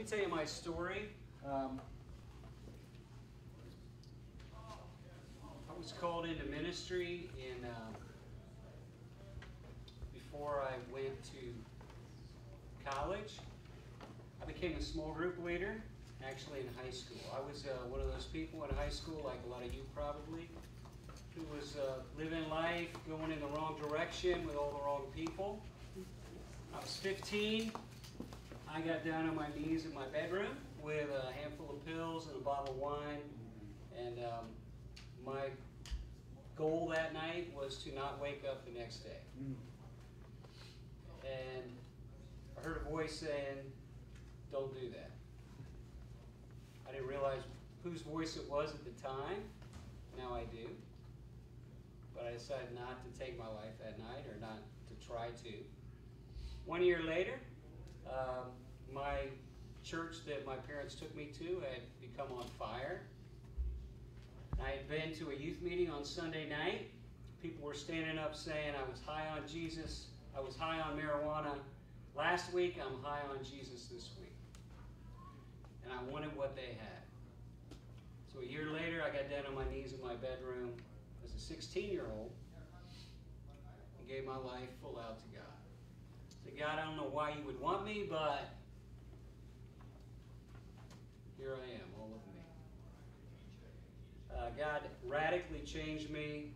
me tell you my story. I was called into ministry before I went to college. I became a small group leader, actually in high school. I was one of those people in high school, like a lot of you probably, who was living life, going in the wrong direction with all the wrong people. I was 15. I got down on my knees in my bedroom with a handful of pills and a bottle of wine. And my goal that night was to not wake up the next day. And I heard a voice saying, "Don't do that." I didn't realize whose voice it was at the time. Now I do. But I decided not to take my life that night, or not to try to. 1 year later, my church that my parents took me to had become on fire. I had been to a youth meeting on Sunday night. People were standing up saying, "I was high on Jesus. I was high on marijuana last week. I'm high on Jesus this week." And I wanted what they had. So a year later, I got down on my knees in my bedroom as a 16-year-old and gave my life full out to God. I said, "God, I don't know why you would want me, but here I am, all of me." God radically changed me.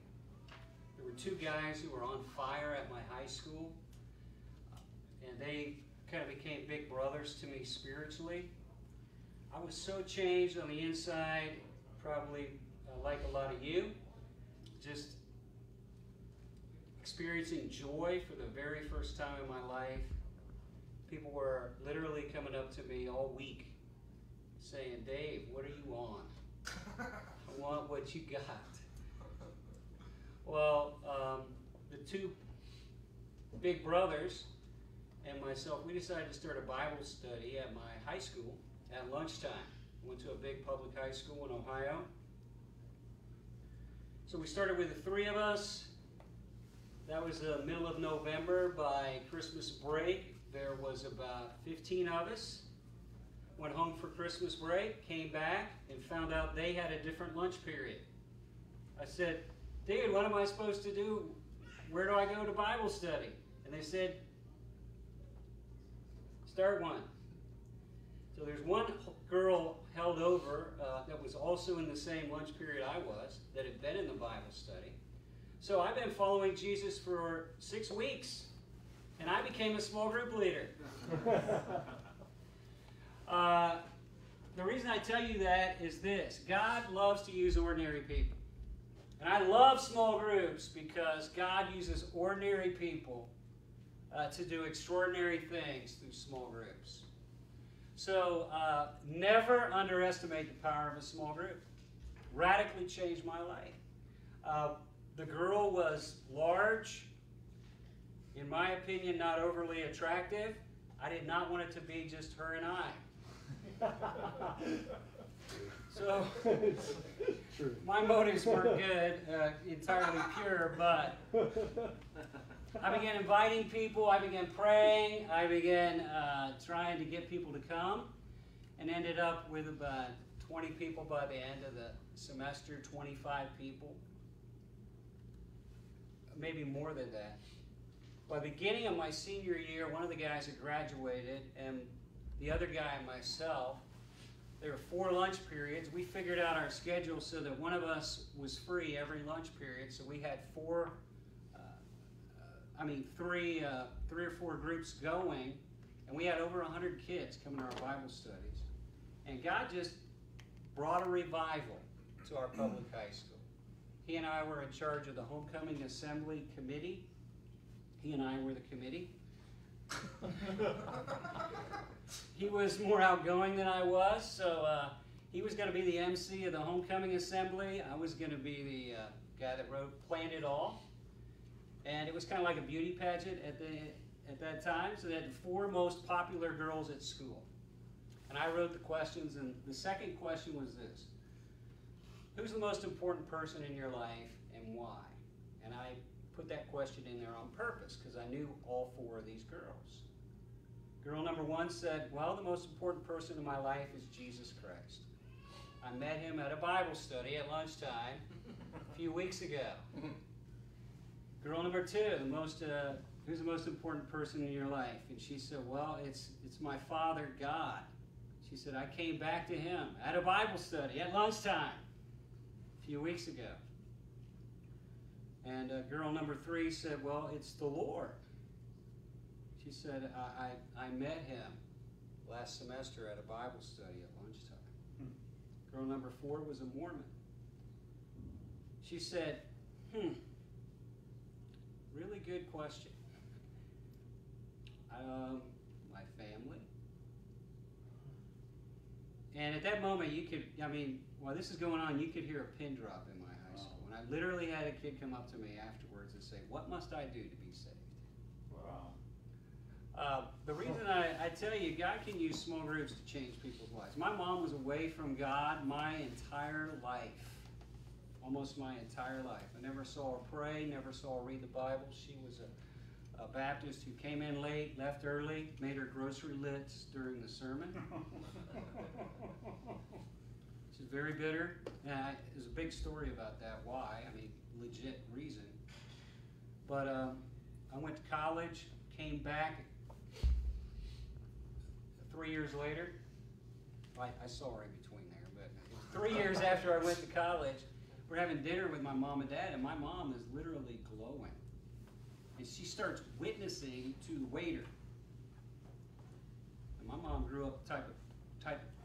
There were two guys who were on fire at my high school, and they kind of became big brothers to me spiritually. I was so changed on the inside, probably like a lot of you, just experiencing joy for the very first time in my life. People were literally coming up to me all week saying, "Dave, what are you on? I want what you got." Well, the two big brothers and myself, we decided to start a Bible study at my high school at lunchtime. Went to a big public high school in Ohio. So we started with the three of us. That was the middle of November. By Christmas break, there was about 15 of us. Went home for Christmas break, came back, and found out they had a different lunch period. I said, "Dude, what am I supposed to do? Where do I go to Bible study?" And they said, "Start one." So there's one girl held over that was also in the same lunch period I was, that had been in the Bible study. So I've been following Jesus for 6 weeks, and I became a small group leader. The reason I tell you that is this: God loves to use ordinary people. And I love small groups because God uses ordinary people to do extraordinary things through small groups. So never underestimate the power of a small group. Radically changed my life. The girl was large, in my opinion, not overly attractive. I did not want it to be just her and I. So my motives weren't good, entirely pure, but I began inviting people, I began praying, I began trying to get people to come, and ended up with about 20 people by the end of the semester, 25 people, maybe more than that. By the beginning of my senior year, one of the guys had graduated, and the other guy and myself, there were 4 lunch periods. We figured out our schedule so that one of us was free every lunch period. So we had three or four groups going, and we had over 100 kids coming to our Bible studies. And God just brought a revival to our public high school. He and I were in charge of the homecoming assembly committee. He and I were the committee. He was more outgoing than I was, so he was going to be the MC of the homecoming assembly. I was going to be the guy that planned it all. And it was kind of like a beauty pageant at that time. So they had the 4 most popular girls at school. And I wrote the questions, and the second question was this: who's the most important person in your life and why? And I put that question in there on purpose because I knew all 4 of these girls. Girl number 1 said, well, the most important person in my life is Jesus Christ. I met him at a Bible study at lunchtime a few weeks ago. Girl number 2, who's the most important person in your life? And she said, well, it's my Father, God. She said, I came back to him at a Bible study at lunchtime a few weeks ago. And girl number 3 said, well, it's the Lord. She said, I met him last semester at a Bible study at lunchtime. Girl number 4 was a Mormon. She said, really good question. My family. And at that moment, you could, while this is going on, you could hear a pin drop in my high school. And I literally had a kid come up to me afterwards and say, what must I do to be saved? Wow. The reason I tell you, God can use small groups to change people's lives. My mom was away from God my entire life. Almost my entire life. I never saw her pray, never saw her read the Bible. She was a Baptist who came in late, left early, made her grocery list during the sermon. She's very bitter. There's a big story about that. Why? Legit reason. But I went to college, came back 3 years later. I saw her in between there, but 3 years after I went to college, we're having dinner with my mom and dad, and my mom is literally glowing. And she starts witnessing to the waiter. And my mom grew up type of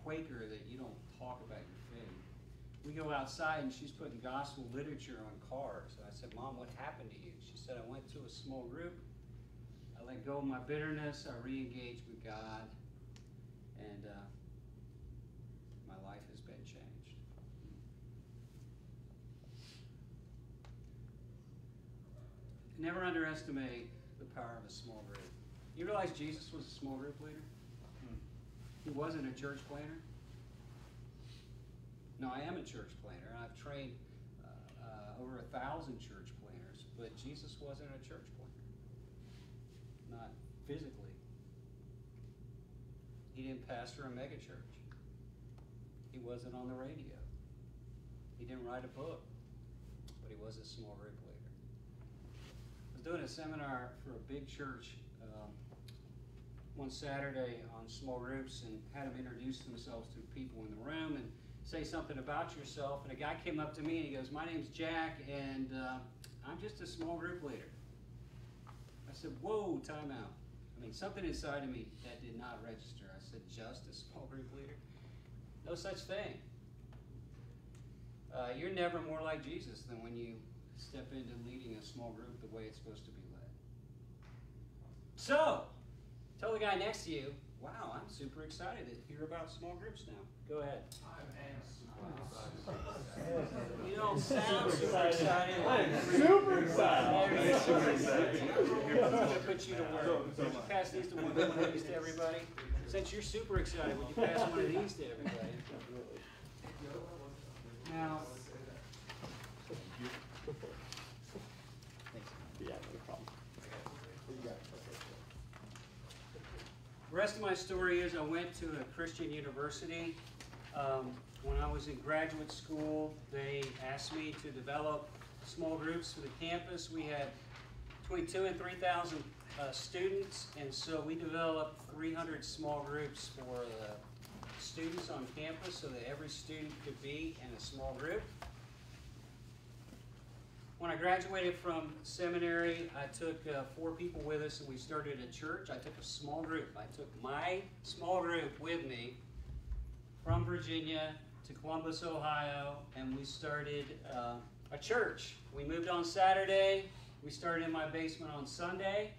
Quaker that you don't talk about your faith. We go outside, and she's putting gospel literature on cars. And I said, Mom, what happened to you? She said, I went to a small group. I let go of my bitterness. I re-engaged with God. And my life has been changed. Never underestimate the power of a small group. You realize Jesus was a small group leader? He wasn't a church planner. No, I am a church planner. I've trained over 1,000 church planners, but Jesus wasn't a church planner. Not physically. He didn't pastor a megachurch. He wasn't on the radio. He didn't write a book, but he was a small group leader. I was doing a seminar for a big church one Saturday on small groups and had them introduce themselves to people in the room and say something about yourself. And a guy came up to me and he goes, my name's Jack, and I'm just a small group leader. I said, whoa, time out. Something inside of me that did not register. I said, just a small group leader? No such thing. You're never more like Jesus than when you step into leading a small group the way it's supposed to be led. So, tell the guy next to you, wow, I'm super excited to hear about small groups now. Go ahead. I am super excited. You don't sound super excited. I'm super excited. There you go. Super excited. I'm going to put you to work. Would you pass these to one of these to everybody? Since you're super excited, would you pass one of these to everybody? Now, the rest of my story is I went to a Christian university. When I was in graduate school, they asked me to develop small groups for the campus. We had between 2,000 and 3,000 students, and so we developed 300 small groups for the students on campus so that every student could be in a small group. When I graduated from seminary, I took 4 people with us and we started a church. I took a small group. I took my small group with me from Virginia to Columbus, Ohio, and we started a church. We moved on Saturday. We started in my basement on Sunday.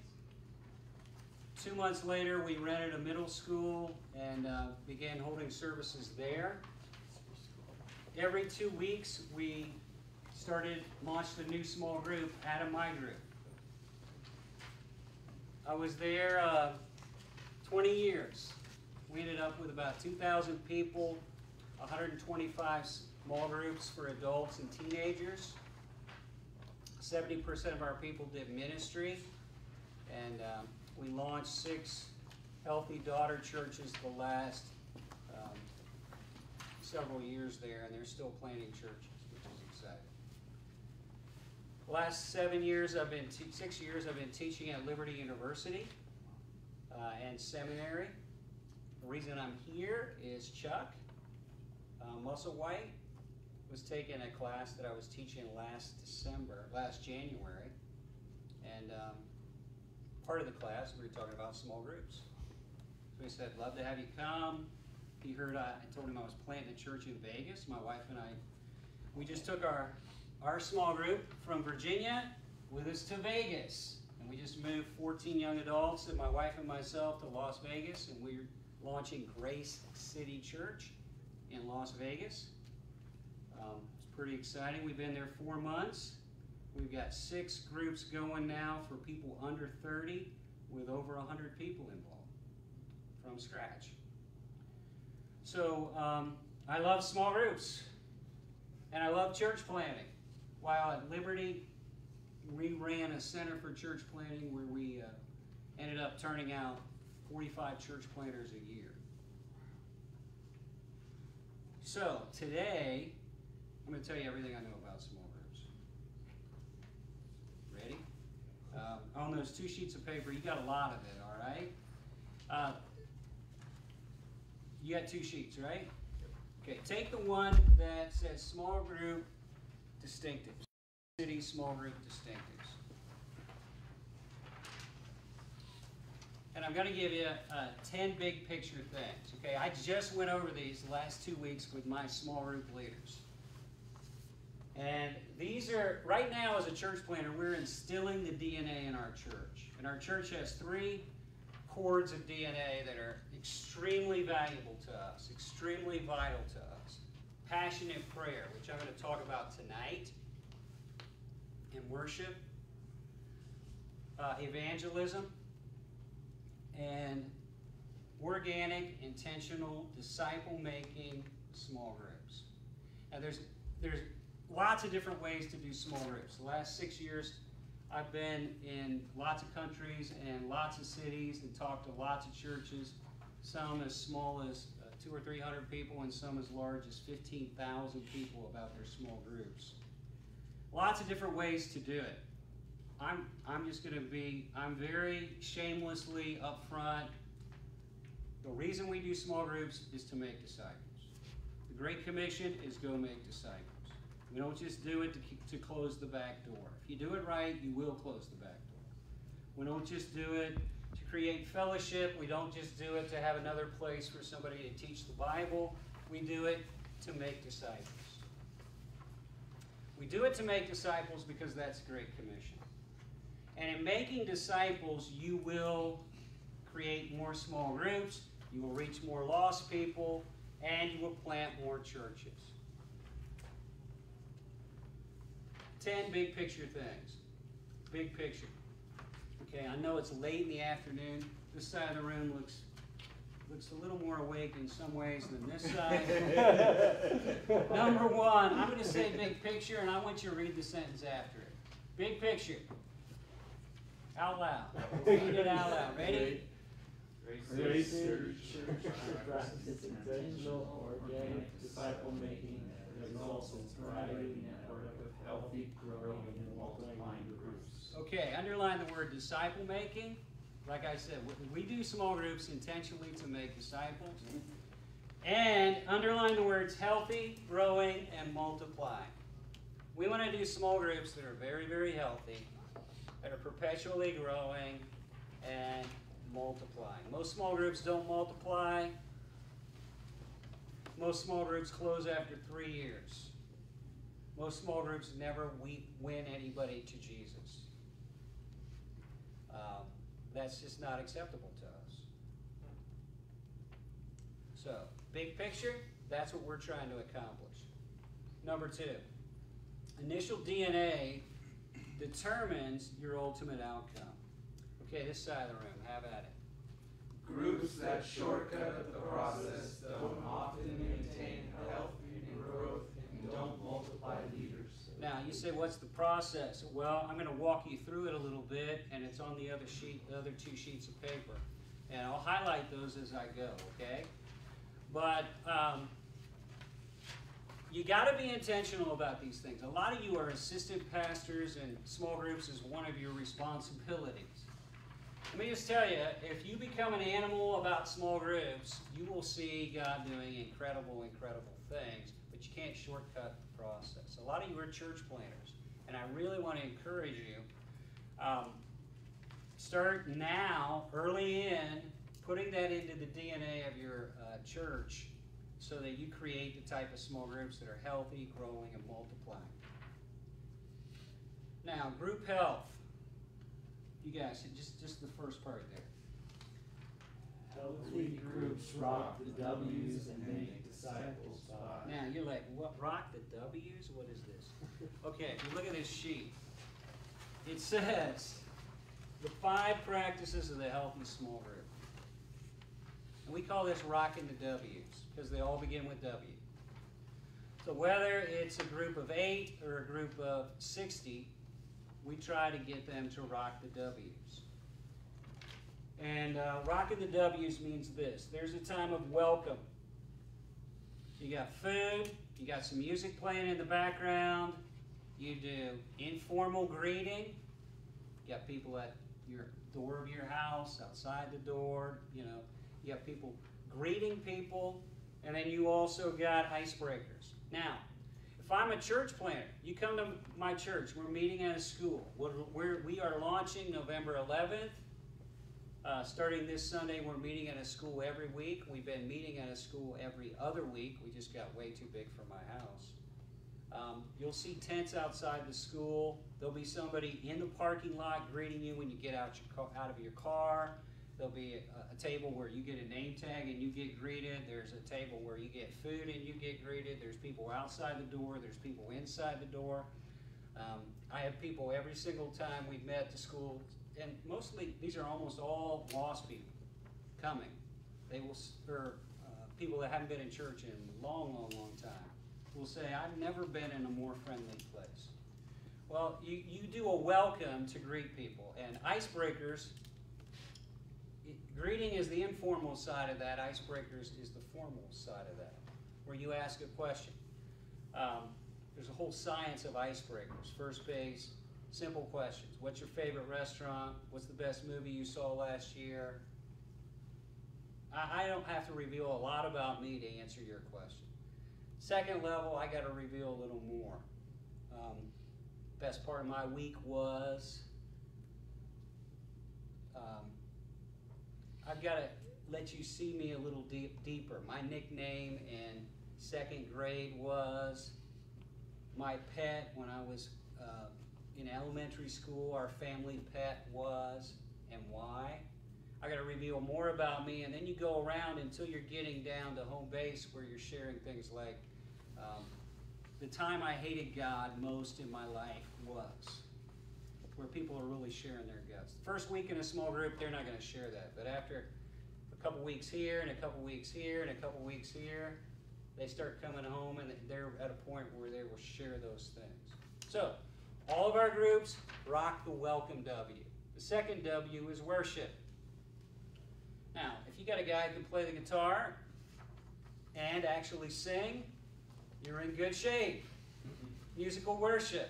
2 months later, we rented a middle school and began holding services there. Every 2 weeks, we launched a new small group out of my group. I was there 20 years. We ended up with about 2,000 people, 125 small groups for adults and teenagers. 70% of our people did ministry, and we launched 6 healthy daughter churches the last several years there, and they're still planting churches, which is exciting. The last 6 years I've been teaching at Liberty University and seminary. The reason I'm here is Chuck Musselwhite was taking a class that I was teaching last January, and part of the class we were talking about small groups. So he said, "Love to have you come." He heard I told him I was planting a church in Vegas. My wife and I, we just took our small group from Virginia with us to Vegas, and we just moved 14 young adults and my wife and myself to Las Vegas, and we're launching Grace City Church in Las Vegas. It's pretty exciting. We've been there 4 months. We've got 6 groups going now for people under 30 with over 100 people involved from scratch. So I love small groups and I love church planting. While at Liberty, we ran a center for church planting where we ended up turning out 45 church planters a year. So today, I'm going to tell you everything I know about small groups. Ready? On those 2 sheets of paper, you got a lot of it, all right? You got 2 sheets, right? Okay, take the one that says small group distinctives. City small group distinctives. And I'm going to give you 10 big picture things. Okay, I just went over these the last 2 weeks with my small group leaders. And these are, right now as a church planter, we're instilling the DNA in our church. And our church has 3 cords of DNA that are extremely valuable to us, extremely vital to us. Passionate prayer, which I'm going to talk about tonight, and worship, evangelism, and organic, intentional, disciple-making small groups. Now there's lots of different ways to do small groups. The last 6 years, I've been in lots of countries and lots of cities and talked to lots of churches, some as small as 200 or 300 people and some as large as 15,000 people about their small groups. Lots of different ways to do it. I'm very shamelessly upfront. The reason we do small groups is to make disciples. The Great Commission is go make disciples. We don't just do it to close the back door. If you do it right, you will close the back door. We don't just do it to create fellowship. We don't just do it to have another place for somebody to teach the Bible. We do it to make disciples. We do it to make disciples because that's the Great Commission. And in making disciples, you will create more small groups, you will reach more lost people, and you will plant more churches. 10 big picture things. Big picture. Okay, I know it's late in the afternoon. This side of the room looks a little more awake in some ways than this side. Number 1, I'm going to say big picture, and I want you to read the sentence after it. Big picture. Out loud. Read it out loud. Ready? Grace Church practices intentional, organic disciple-making that results in thriving network of healthy, growing, and multiplying groups. Okay, underline the word disciple-making. Like I said, we do small groups intentionally to make disciples. And underline the words healthy, growing, and multiplying. We want to do small groups that are very, very healthy, that are perpetually growing and multiplying. Most small groups don't multiply. Most small groups close after 3 years. Most small groups never win anybody to Jesus. That's just not acceptable to us. So, big picture, that's what we're trying to accomplish. Number 2, initial DNA determines your ultimate outcome. Okay, this side of the room, have at it. Groups that shortcut the process don't often maintain health and growth and don't multiply leaders. Now, you say, what's the process? Well, I'm going to walk you through it a little bit, and it's on the other 2 sheets of paper. And I'll highlight those as I go, okay? But you got to be intentional about these things. A lot of you are assistant pastors, and small groups is one of your responsibilities. Let me just tell you, if you become an animal about small groups, you will see God doing incredible, incredible things, but you can't shortcut the process. A lot of you are church planners, and I really want to encourage you, start now, early in, putting that into the DNA of your church so that you create the type of small groups that are healthy, growing, and multiplying. Now, group health. You guys, just the first part there. Healthy groups rock the W's and make disciples by. Now, you're like, what? Rock the W's? What is this? Okay, if you look at this sheet, it says the 5 practices of the healthy small group. And we call this rocking the W's because they all begin with W. So whether it's a group of 8 or a group of 60, we try to get them to rock the W's. And rocking the W's means this. There's a time of welcome. You got food, you got some music playing in the background, you do informal greeting, you got people at your door of your house, outside the door, you know, you have people greeting people, and then you also got icebreakers. Now, if I'm a church planner, you come to my church, we're meeting at a school. We are launching November 11th. Starting this Sunday, we're meeting at a school every week. We've been meeting at a school every other week. We just got way too big for my house. You'll see tents outside the school. There'll be somebody in the parking lot greeting you when you get out of your car. There'll be a table where you get a name tag and you get greeted. There's a table where you get food and you get greeted. There's people outside the door. There's people inside the door. I have people every single time we've met at the school, and mostly these are almost all lost people coming. They will, or people that haven't been in church in a long, long, long time will say, I've never been in a more friendly place. Well, you do a welcome to greet people, and icebreakers. Greeting is the informal side of that. Icebreakers is the formal side of that, where you ask a question. There's a whole science of icebreakers. First base, simple questions. What's your favorite restaurant? What's the best movie you saw last year? I don't have to reveal a lot about me to answer your question. Second level, I got to reveal a little more. Best part of my week was... I've got to let you see me a little deeper. My nickname in 2nd grade was my pet. When I was in elementary school, our family pet was, and why. I got to reveal more about me, and then you go around until you're getting down to home base where you're sharing things like the time I hated God most in my life was, where people are really sharing their guts. The first week in a small group, they're not going to share that. But after a couple weeks here, and a couple weeks here, and a couple weeks here, they start coming home, and they're at a point where they will share those things. So, all of our groups rock the welcome W. The second W is worship. Now, if you got a guy who can play the guitar and actually sing, you're in good shape. Musical worship.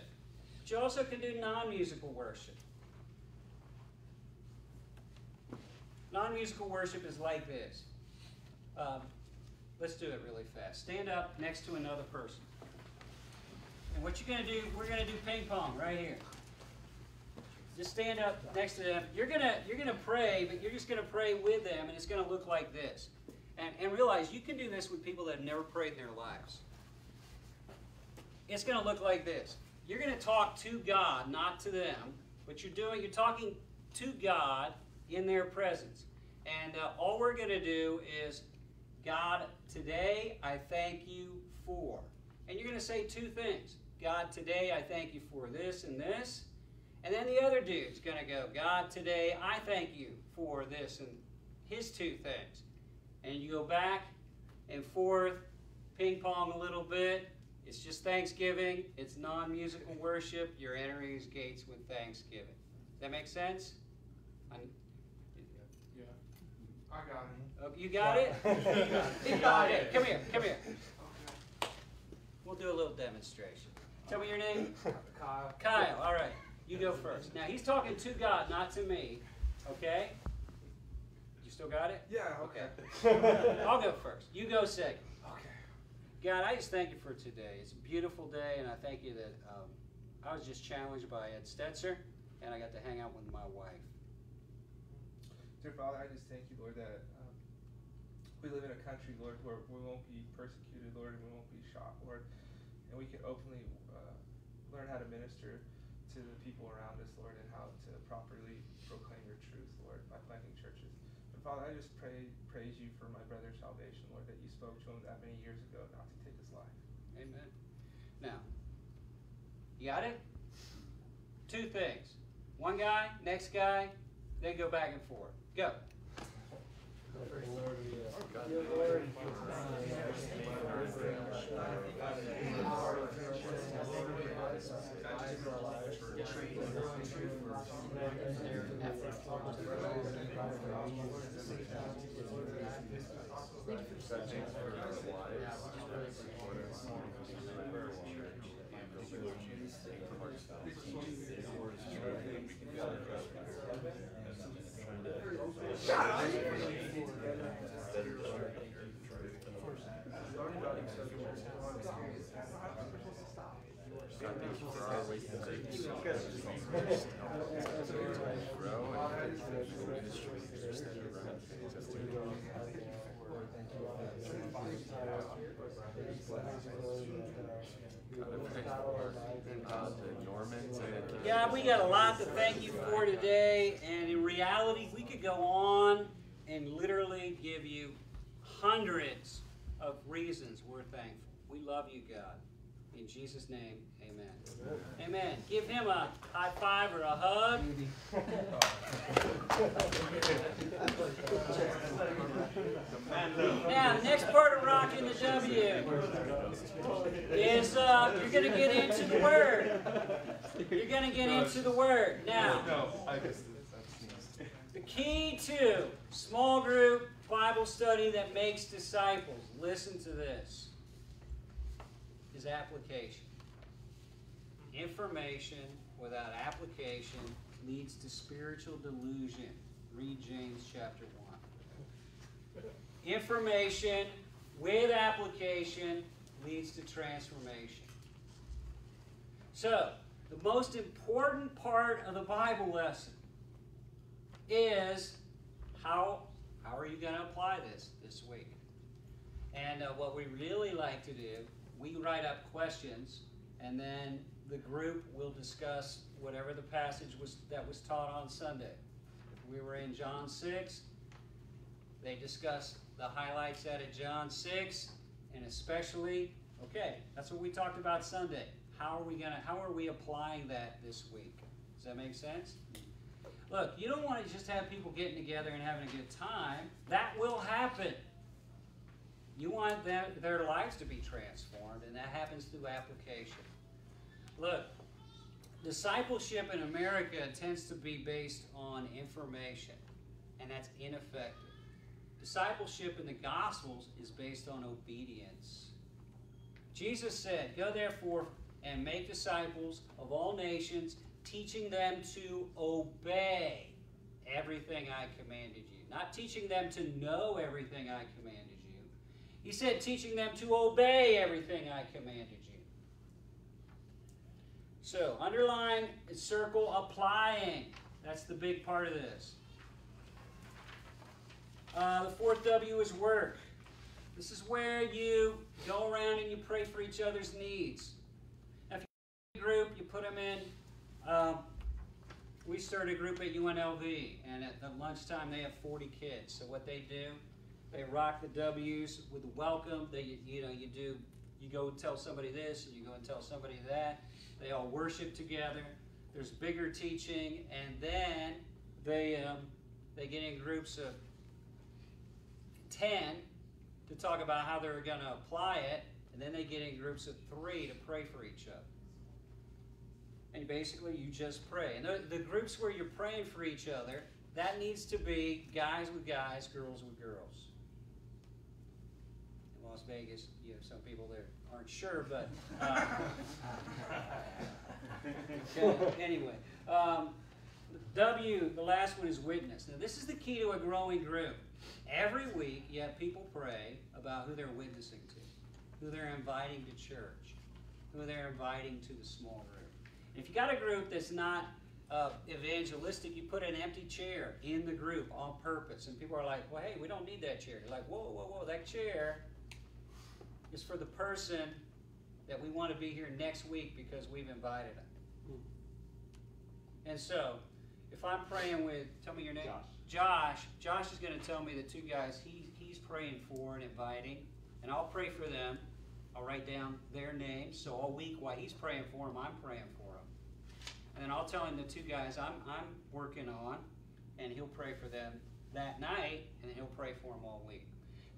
But you also can do non-musical worship. Non-musical worship is like this. Let's do it really fast. Stand up next to another person. And what you're going to do, we're going to do ping pong right here. Just stand up next to them. You're gonna pray, but you're just going to pray with them, and it's going to look like this. And realize you can do this with people that have never prayed in their lives. It's going to look like this. You're going to talk to God, not to them. What you're doing, you're talking to God in their presence. And all we're going to do is, God, today I thank you for. And you're going to say 2 things. God, today I thank you for this and this. And then the other dude's going to go, God, today I thank you for this and his 2 things. And you go back and forth, ping pong a little bit. It's just Thanksgiving. It's non-musical worship. You're entering his gates with Thanksgiving. Does that make sense? Yeah. Oh, you got it? You got Okay, it. come here, come here. We'll do a little demonstration. Tell me your name. Kyle. Kyle, all right. You go first. Now, he's talking to God, not to me. Okay? You still got it? Yeah, okay. I'll go first. You go second. Okay. God, I just thank you for today. It's a beautiful day, and I thank you that I was just challenged by Ed Stetzer, and I got to hang out with my wife. Dear Father, I just thank you, Lord, that we live in a country, Lord, where we won't be persecuted, Lord, and we won't be shot, Lord, and we can openly learn how to minister to the people around us, Lord, and how to properly proclaim your truth, Lord, by planting churches. And Father, I just praise you for my brother's salvation, Lord, that you spoke to him that many years ago not to take his life. Amen. Now, you got it? Two things. One guy, next guy, they go back and forth. Go. Yeah, we got a lot to thank you for today, and in reality, we could go on and literally give you hundreds of reasons we're thankful. We love you, God. In Jesus' name, amen. Amen. Give him a high five or a hug. Now, the next part of rocking the W is you're going to get into the Word. You're going to get into the Word. Now, the key to small group Bible study that makes disciples, listen to this, is application. Information without application leads to spiritual delusion. Read James chapter 1. Information with application leads to transformation. So, the most important part of the Bible lesson is how are you going to apply this week? And what we really like to do, we write up questions, and then the group will discuss whatever the passage that was taught on Sunday. If we were in John 6, they discuss the highlights out of John 6, and especially, okay, that's what we talked about Sunday. How are we applying that this week? Does that make sense? Look, you don't want to just have people getting together and having a good time. That will happen. You want their lives to be transformed, and that happens through application. Look, discipleship in America tends to be based on information, and that's ineffective. Discipleship in the Gospels is based on obedience. Jesus said, "Go therefore and make disciples of all nations, teaching them to obey everything I commanded you." Not teaching them to know everything I commanded you. He said teaching them to obey everything I commanded you. So, underline, circle, applying. That's the big part of this. The fourth W is work. This is where you go around and you pray for each other's needs. Now, if you have a group, you put them in. We started a group at UNLV, and at the lunchtime they have 40 kids. So what they do, they rock the W's with welcome. You go tell somebody this, and you go and tell somebody that. They all worship together. There's bigger teaching, and then they get in groups of 10 to talk about how they're going to apply it, and then they get in groups of 3 to pray for each other. And basically, you just pray. And the groups where you're praying for each other, that needs to be guys with guys, girls with girls. Las Vegas, you have some people that aren't sure, but okay, anyway. W, the last one is witness. Now this is the key to a growing group. Every week you have people pray about who they're witnessing to, who they're inviting to church, who they're inviting to the small group. And if you got a group that's not evangelistic, you put an empty chair in the group on purpose. And people are like, well, hey, we don't need that chair. You're like, whoa, whoa, whoa, that chair is for the person that we want to be here next week because we've invited them. And so, if I'm praying with, tell me your name. Josh is going to tell me the two guys he's praying for and inviting, and I'll pray for them. I'll write down their names, so all week while he's praying for them, I'm praying for them. And then I'll tell him the two guys I'm working on, and he'll pray for them that night, and then he'll pray for them all week.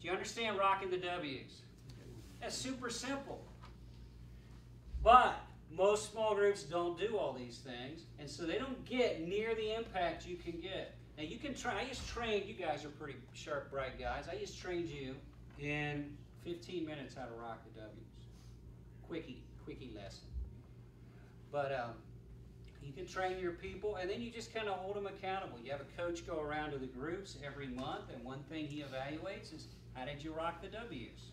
Do you understand rocking the W's? That's super simple. But most small groups don't do all these things, and so they don't get near the impact you can get. Now you can try, I just trained, you guys are pretty sharp, bright guys, I just trained you in 15 minutes how to rock the W's. Quickie lesson. But you can train your people, and then you just kind of hold them accountable. You have a coach go around to the groups every month, and one thing he evaluates is, how did you rock the W's?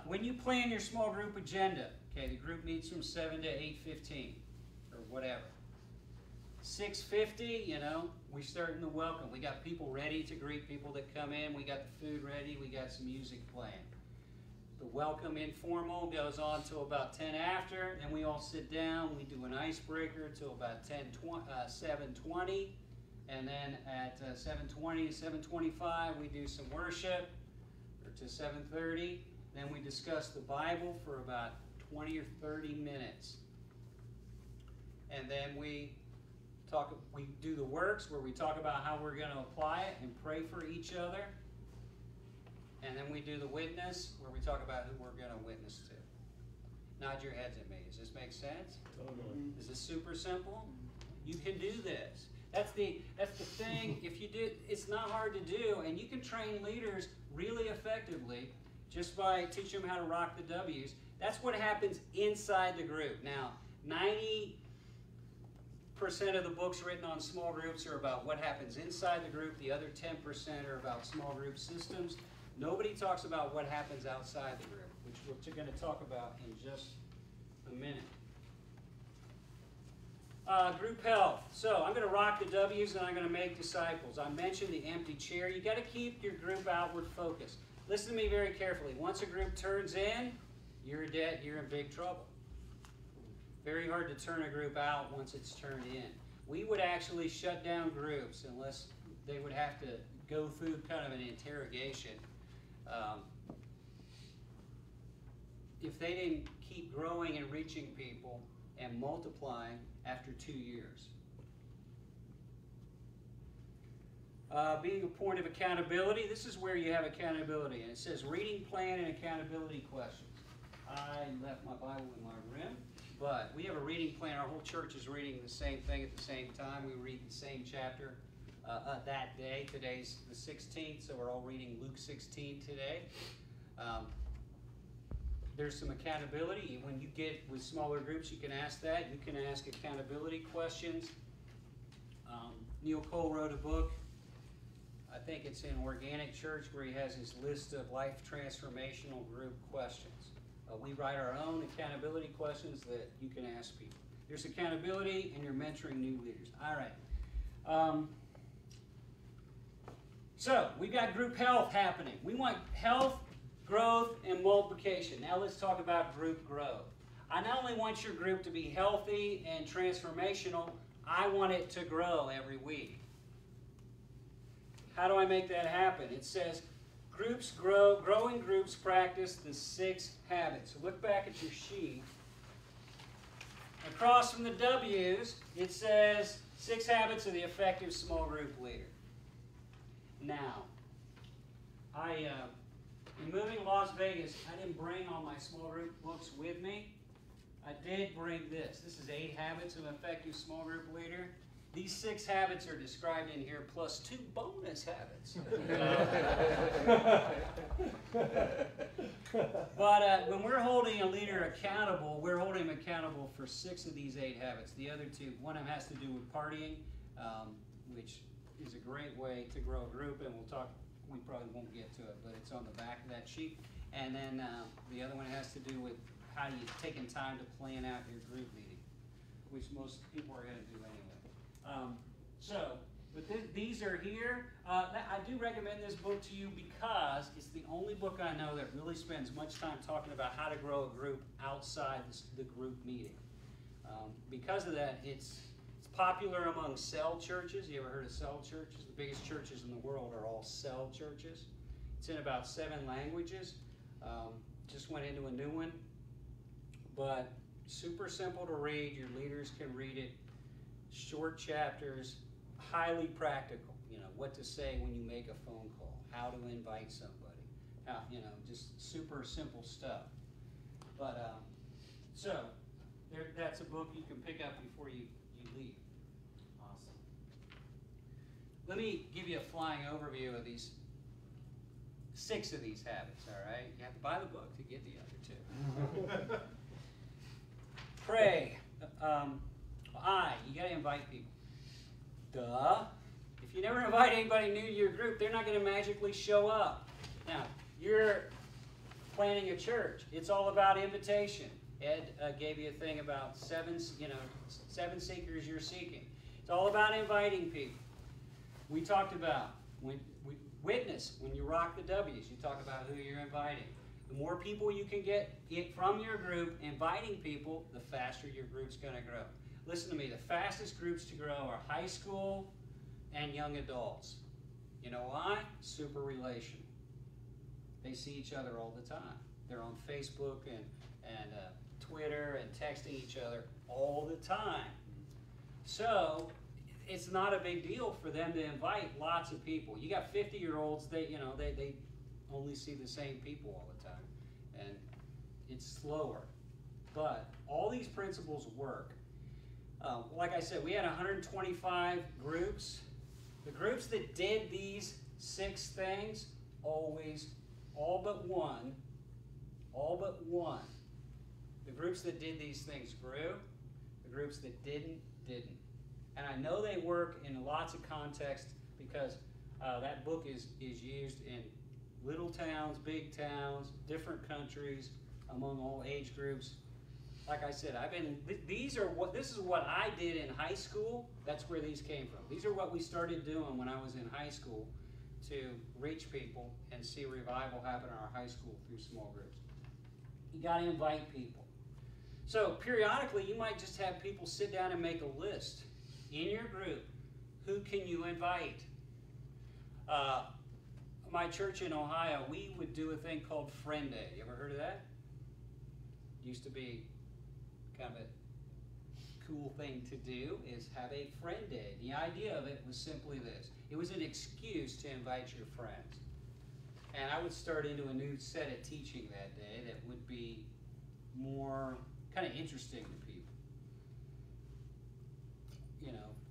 When you plan your small group agenda, okay, the group meets from 7 to 8:15, or whatever. 6:50, you know, we start in the welcome. We got people ready to greet people that come in. We got the food ready. We got some music playing. The welcome informal goes on till about 10 after. Then we all sit down. We do an icebreaker till about 7:20. And then at 7:20 to 7:25, we do some worship, or to 7:30. Then we discuss the Bible for about 20 or 30 minutes. And then we do the works where we talk about how we're going to apply it and pray for each other. And then we do the witness where we talk about who we're going to witness to. Nod your heads at me. Does this make sense? Totally. Is this super simple? You can do this. That's the thing. If you do, it's not hard to do, and you can train leaders really effectively just by teaching them how to rock the W's. That's what happens inside the group. Now, 90% of the books written on small groups are about what happens inside the group. The other 10% are about small group systems. Nobody talks about what happens outside the group, which we're going to talk about in just a minute. Group health. So I'm going to rock the W's and I'm going to make disciples. I mentioned the empty chair. You got to keep your group outward focused. Listen to me very carefully. Once a group turns in, you're in big trouble. Very hard to turn a group out once it's turned in. We would actually shut down groups unless they would have to go through kind of an interrogation. If they didn't keep growing and reaching people and multiplying after 2 years. Being a point of accountability, this is where you have accountability. And it says reading plan and accountability questions. I left my Bible in my room, but we have a reading plan. Our whole church is reading the same thing at the same time. We read the same chapter that day. Today's the 16th, so we're all reading Luke 16 today. There's some accountability. When you get with smaller groups, you can ask that. You can ask accountability questions. Neil Cole wrote a book. I think it's in Organic Church where he has his list of life transformational group questions. We write our own accountability questions that you can ask people. There's accountability and you're mentoring new leaders. All right. So we've got group health happening. We want health, growth, and multiplication. Now let's talk about group growth. I not only want your group to be healthy and transformational, I want it to grow every week. How do I make that happen? It says groups grow, growing groups practice the 6 habits. So look back at your sheet. Across from the W's, it says 6 habits of the effective small group leader. Now, in moving to Las Vegas, I didn't bring all my small group books with me. I did bring this. This is 8 habits of an effective small group leader. These 6 habits are described in here, plus 2 bonus habits. But when we're holding a leader accountable, we're holding him accountable for 6 of these 8 habits. The other 2, one of them has to do with partying, which is a great way to grow a group, and we'll talk, we probably won't get to it, but it's on the back of that sheet. And then the other one has to do with how you taking time to plan out your group meeting, which most people are going to do anyway. But these are here. I do recommend this book to you because it's the only book I know that really spends much time talking about how to grow a group outside the group meeting. Because of that, it's popular among cell churches. You ever heard of cell churches? The biggest churches in the world are all cell churches. It's in about 7 languages. Just went into a new one. But super simple to read. Your leaders can read it. Short chapters. Highly practical, what to say when you make a phone call, how to invite somebody, just super simple stuff. But, that's a book you can pick up before you leave. Awesome. Let me give you a flying overview of these 6 of these habits, all right? You have to buy the book to get the other 2. Pray. You got to invite people. Duh. If you never invite anybody new to your group, they're not going to magically show up. Now, you're planning a church. It's all about invitation. Ed gave you a thing about 7 seekers you're seeking. It's all about inviting people. We talked about witness. When you rock the W's, you talk about who you're inviting. The more people you can get from your group inviting people, the faster your group's going to grow. Listen to me, the fastest groups to grow are high school and young adults. You know why? Super relational. They see each other all the time. They're on Facebook and Twitter and texting each other all the time. So it's not a big deal for them to invite lots of people. You got 50-year-olds, they only see the same people all the time. And it's slower. But all these principles work. Like I said, we had 125 groups. The groups that did these 6 things, always, all but one, the groups that did these things grew. The groups that didn't. And I know they work in lots of contexts because that book is used in little towns, big towns, different countries, among all age groups. Like I said, this is what I did in high school. That's where these came from. These are what we started doing when I was in high school to reach people and see revival happen in our high school through small groups. You got to invite people. So periodically, you might just have people sit down and make a list in your group. Who can you invite? My church in Ohio, we would do a thing called Friend Day. You ever heard of that? Used to be kind of a cool thing to do is have a friend day. The idea of it was simply this. It was an excuse to invite your friends. And I would start into a new set of teaching that day that would be more kind of interesting to people.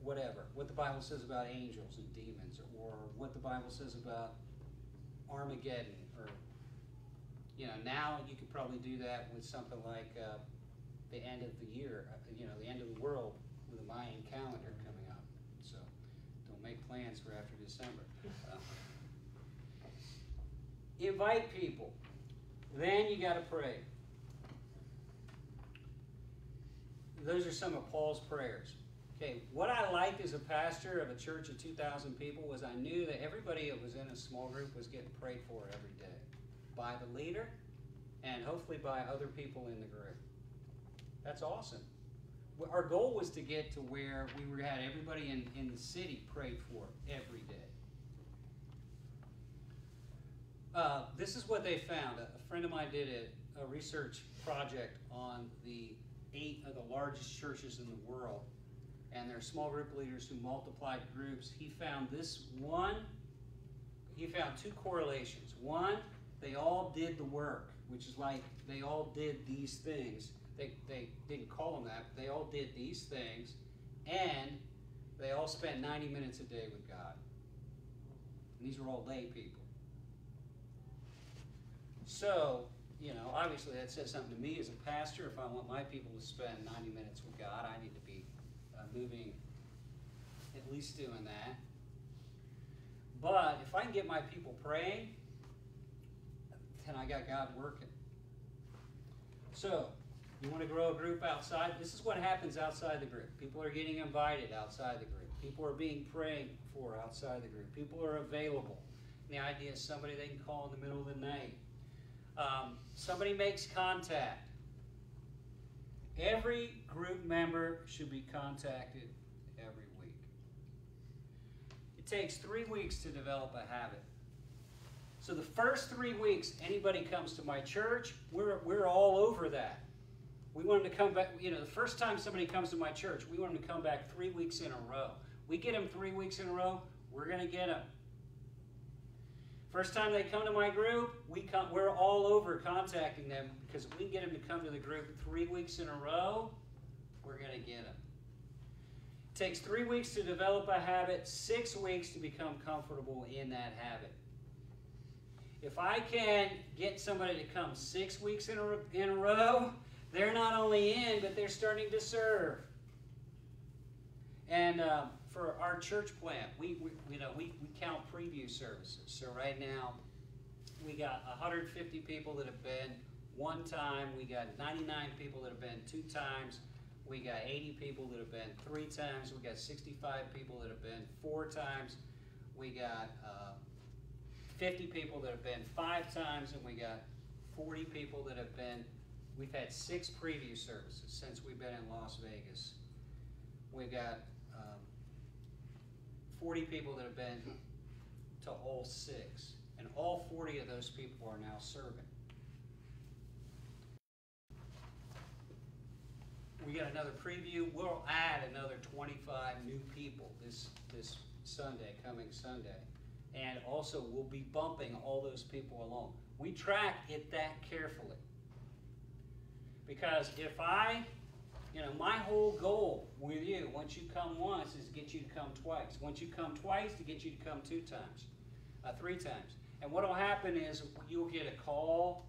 Whatever. What the Bible says about angels and demons, or what the Bible says about Armageddon, or now you could probably do that with something like the end of the year, the end of the world with a Mayan calendar coming up. So don't make plans for after December. Invite people. Then you got to pray. Those are some of Paul's prayers. Okay, what I liked as a pastor of a church of 2,000 people was I knew that everybody that was in a small group was getting prayed for every day by the leader and hopefully by other people in the group. That's awesome. Our goal was to get to where we had everybody in the city prayed for every day. This is what they found. A friend of mine did a research project on the 8 of the largest churches in the world and their small group leaders who multiplied groups. He found he found 2 correlations. One, they all did the work, which is like they all did these things. They didn't call them that, but they all did these things, and they all spent 90 minutes a day with God. And these were all lay people. So, obviously that says something to me as a pastor. If I want my people to spend 90 minutes with God, I need to be moving, at least doing that. But if I can get my people praying, then I got God working. So, you want to grow a group outside? This is what happens outside the group. People are getting invited outside the group. People are being prayed for outside the group. People are available. And the idea is somebody they can call in the middle of the night. Somebody makes contact. Every group member should be contacted every week. It takes 3 weeks to develop a habit. So the first 3 weeks, anybody comes to my church, we're all over that. We want them to come back. The first time somebody comes to my church, we want them to come back 3 weeks in a row. We get them 3 weeks in a row, we're going to get them. First time they come to my group, we're all over contacting them, because if we can get them to come to the group 3 weeks in a row, we're going to get them. It takes 3 weeks to develop a habit, 6 weeks to become comfortable in that habit. If I can get somebody to come 6 weeks in a row, they're not only in, but they're starting to serve. And for our church plant, we count preview services. So right now, we got 150 people that have been 1 time. We got 99 people that have been 2 times. We got 80 people that have been 3 times. We got 65 people that have been 4 times. We got 50 people that have been 5 times, and we got 40 people that have been. We've had 6 preview services since we've been in Las Vegas. We've got 40 people that have been to all 6, and all 40 of those people are now serving. We got another preview. We'll add another 25 new people this Sunday, coming Sunday. And also, we'll be bumping all those people along. We track it that carefully. Because if my whole goal with you, once you come once, is to get you to come twice. Once you come twice, to get you to come 2 times, 3 times. And what will happen is you'll get a call,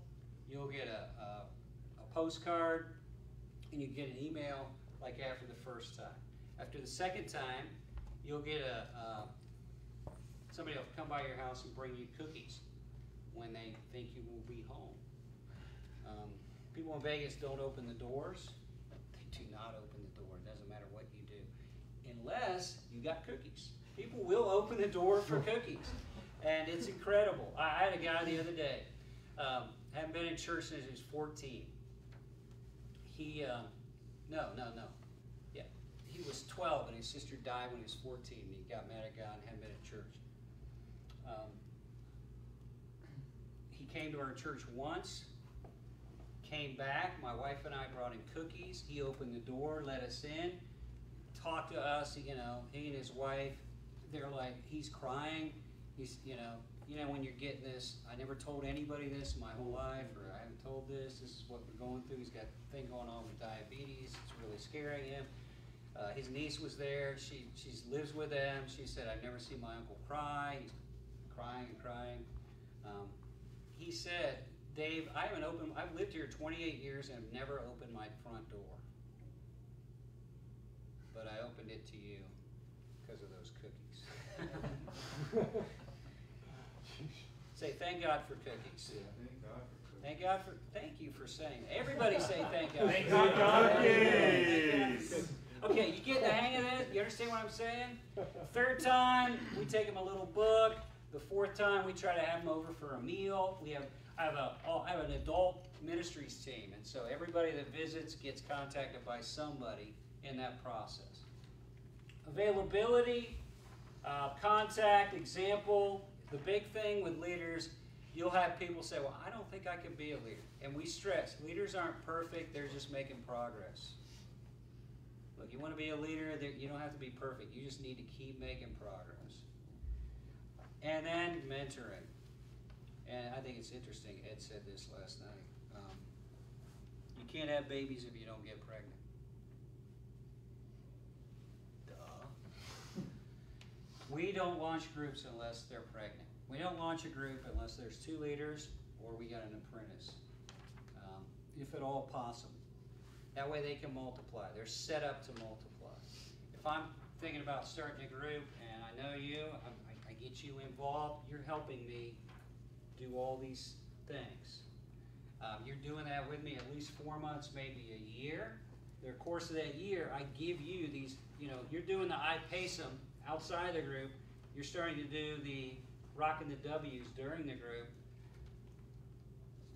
you'll get a postcard, and you get an email like after the first time. After the second time, you'll get somebody will come by your house and bring you cookies when they think you will be home. People in Vegas don't open the doors. They do not open the door. It doesn't matter what you do, unless you got cookies. People will open the door for cookies, and it's incredible. I had a guy the other day, hadn't been in church since he was 14. He, yeah, he was 12, and his sister died when he was 14, and he got mad at God and hadn't been in church. He came to our church once, came back. My wife and I brought him cookies. He opened the door, let us in, talked to us. He and his wife, they're like, he's crying. He's, when you're getting this, I never told anybody this my whole life, or I haven't told this. This is what we're going through. He's got a thing going on with diabetes. It's really scaring him. His niece was there. She lives with them. She said, I've never seen my uncle cry. He's crying and crying. He said, Dave, I've lived here 28 years and have never opened my front door. But I opened it to you because of those cookies. Say, thank God for cookies. Yeah, thank God for cookies. Thank you for saying that. Everybody say thank God. Thank God for cookies. Okay, you get the hang of this? You understand what I'm saying? 3rd time, we take them a little book. The 4th time, we try to have them over for a meal. I have an adult ministries team, and so everybody that visits gets contacted by somebody in that process. Availability, contact, example. The big thing with leaders, you'll have people say, well, I don't think I can be a leader. And we stress, leaders aren't perfect, they're just making progress. Look, you want to be a leader, you don't have to be perfect. You just need to keep making progress. And then mentoring. And I think it's interesting, Ed said this last night. You can't have babies if you don't get pregnant. Duh. We don't launch groups unless they're pregnant. We don't launch a group unless there's 2 leaders or we got an apprentice, if at all possible. That way they can multiply. They're set up to multiply. If I'm thinking about starting a group and I know you, I get you involved, you're helping me do all these things. You're doing that with me at least 4 months, maybe a year. The course of that year, I give you these, you're doing the I pace them outside the group. You're starting to do the rocking the W's during the group.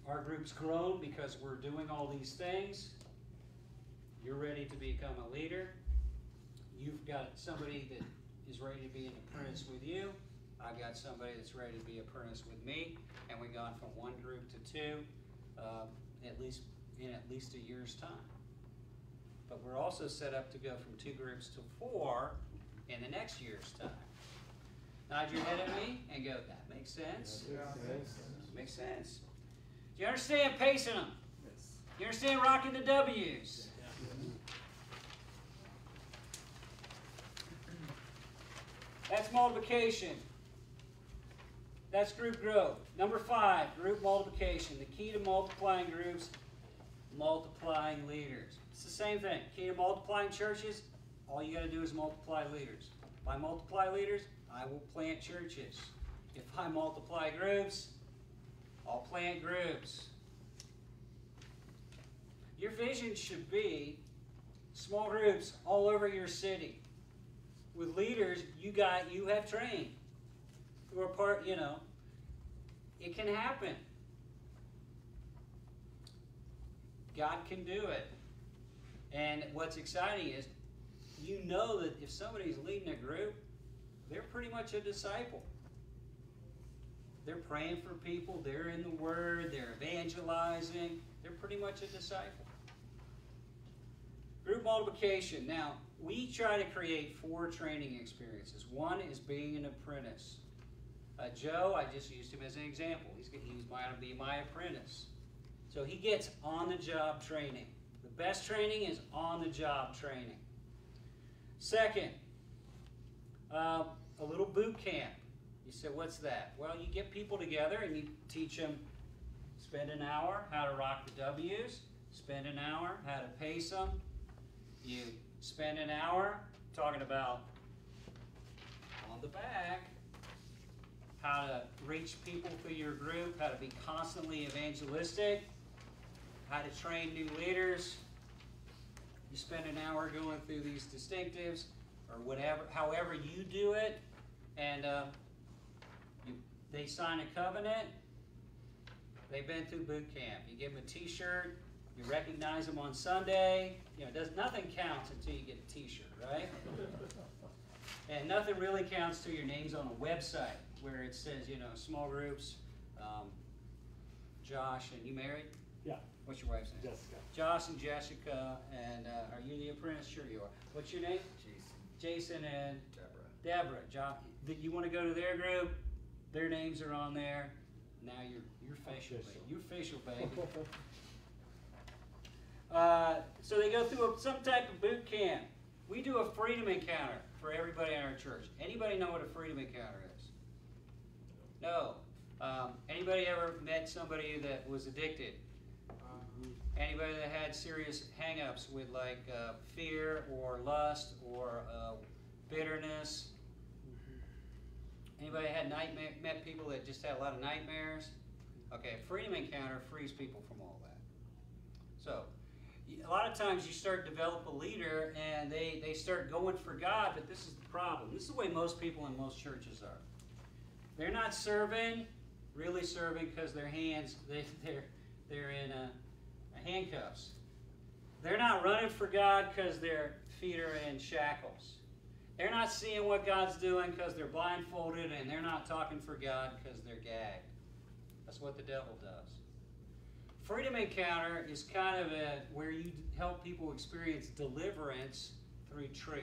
Our group's grown because we're doing all these things. You're ready to become a leader. You've got somebody that is ready to be an apprentice with you. I've got somebody that's ready to be an apprentice with me. And we've gone from one group to two, in at least a year's time. But we're also set up to go from 2 groups to 4 in the next year's time. Nod your head at me and go, that makes sense. Makes sense. Do you understand pacing them? Yes. Do you understand rocking the W's? That's multiplication. That's group growth. Number 5, group multiplication. The key to multiplying groups, multiplying leaders. It's the same thing. Key to multiplying churches, all you got to do is multiply leaders. If I multiply leaders, I will plant churches. If I multiply groups, I'll plant groups. Your vision should be small groups all over your city with leaders you have trained who are part, it can happen. God can do it. And what's exciting is you know that if somebody's leading a group, they're pretty much a disciple. They're praying for people, they're in the Word, they're evangelizing, they're pretty much a disciple. Group multiplication. Now, we try to create 4 training experiences. One is being an apprentice. Joe, I just used him as an example. He's going to be my apprentice. So he gets on-the-job training. The best training is on-the-job training. Second, a little boot camp. You said, what's that? Well, you get people together and you teach them, spend an hour how to rock the W's, spend an hour how to pace them. You spend an hour talking about on the back, how to reach people through your group, how to be constantly evangelistic, how to train new leaders. You spend an hour going through these distinctives or whatever, however you do it, and they sign a covenant. They've been through boot camp. You give them a T-shirt. You recognize them on Sunday. Nothing counts until you get a T-shirt, right? And nothing really counts till your name's on a website where it says, small groups. Josh, and you married? Yeah. What's your wife's name? Jessica. Josh and Jessica, and are you the apprentice? Sure you are. What's your name? Jason and Deborah. You want to go to their group? Their names are on there. Now you're official, baby. You're official, baby. So they go through some type of boot camp. We do a freedom encounter for everybody in our church. Anybody know what a freedom encounter is? No. Anybody ever met somebody that was addicted? Anybody that had serious hang-ups with fear or lust or bitterness? Anybody had met people that just had a lot of nightmares? Okay, freedom encounter frees people from all that. So, a lot of times you start to develop a leader and they start going for God, but this is the problem. This is the way most people in most churches are. They're not really serving because their hands, they're in handcuffs. They're not running for God because their feet are in shackles. They're not seeing what God's doing because they're blindfolded, and they're not talking for God because they're gagged. That's what the devil does. Freedom encounter is kind of where you help people experience deliverance through truth.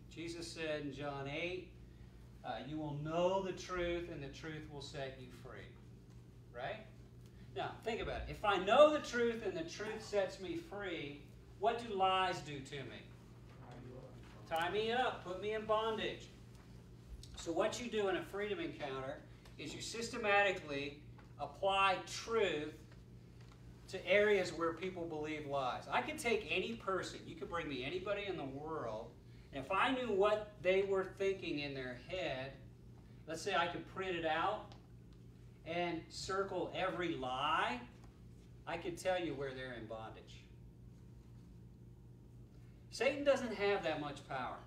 Jesus said in John 8, you will know the truth, and the truth will set you free. Right? Now, think about it. If I know the truth and the truth sets me free, what do lies do to me? Tie me up, put me in bondage. So what you do in a freedom encounter is you systematically apply truth to areas where people believe lies. I could take any person, you could bring me anybody in the world, and if I knew what they were thinking in their head, let's say I could print it out and circle every lie, I could tell you where they're in bondage. Satan doesn't have that much power.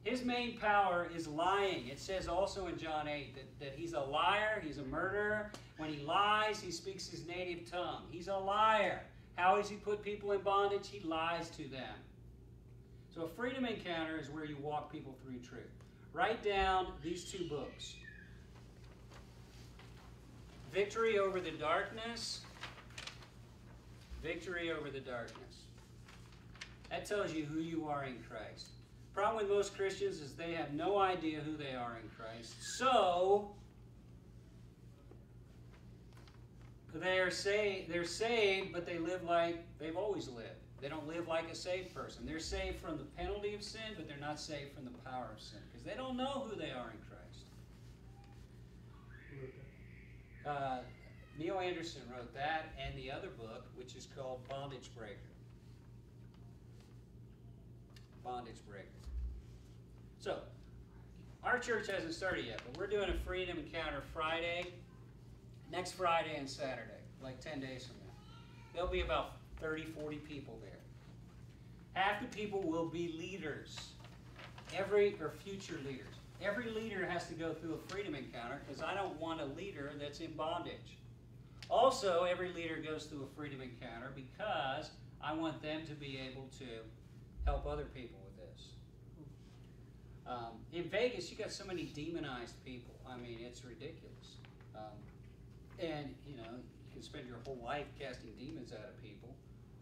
His main power is lying. It says also in John 8 that he's a liar, he's a murderer. When he lies, he speaks his native tongue. He's a liar. How does he put people in bondage? He lies to them. So a freedom encounter is where you walk people through truth. Write down these two books. Victory Over the Darkness. Victory Over the Darkness. That tells you who you are in Christ. The problem with most Christians is they have no idea who they are in Christ. So, they're saved, but they live like they've always lived. They don't live like a saved person. They're saved from the penalty of sin, but they're not saved from the power of sin because they don't know who they are in Christ. Neil Anderson wrote that and the other book, which is called Bondage Breaker. Bondage Breaker. So, our church hasn't started yet, but we're doing a Freedom Encounter Friday, next Friday and Saturday, like 10 days from now. There'll be about 30, 40 people there. Half the people will be leaders, future leaders. Every leader has to go through a Freedom Encounter because I don't want a leader that's in bondage. Also, every leader goes through a Freedom Encounter because I want them to be able to help other people with this. In Vegas, you got so many demonized people. I mean, it's ridiculous. And, you know, you can spend your whole life casting demons out of people,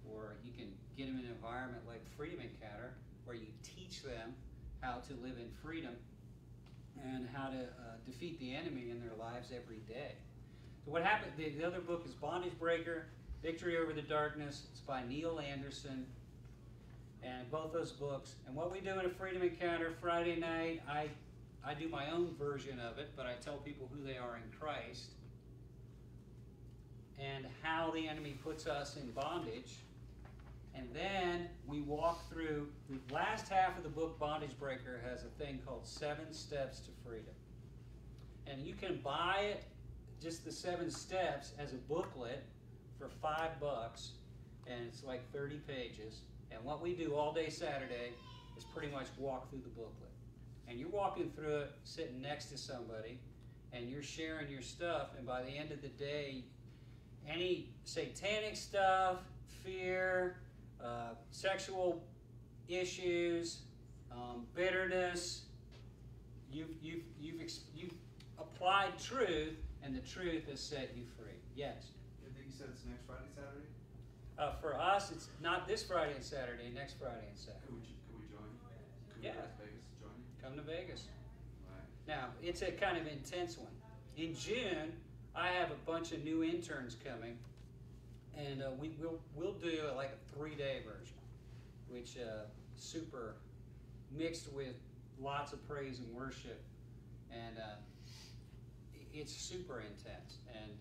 or you can get them in an environment like Freedom Encounter where you teach them how to live in freedom and how to defeat the enemy in their lives every day. So what happened, the other book is Bondage Breaker, Victory Over the Darkness. It's by Neil Anderson. And both those books. And what we do in a Freedom Encounter Friday night, I do my own version of it, but I tell people who they are in Christ and how the enemy puts us in bondage. And then we walk through, the last half of the book, Bondage Breaker, has a thing called 7 Steps to Freedom. And you can buy it, just the 7 steps, as a booklet for $5, and it's like 30 pages. And what we do all day Saturday is pretty much walk through the booklet. And you're walking through it, sitting next to somebody, and you're sharing your stuff, and by the end of the day, any satanic stuff, fear, sexual issues, bitterness, you've applied truth, and the truth has set you free. Yes? I think you said it's next Friday, Saturday? For us, it's not this Friday and Saturday, next Friday and Saturday. Could we join? Could we Yeah. go to Vegas to join you? Come to Vegas. Right. Now, it's a kind of intense one. In June, I have a bunch of new interns coming, and we'll do like a 3-day version, which super mixed with lots of praise and worship, and it's super intense. And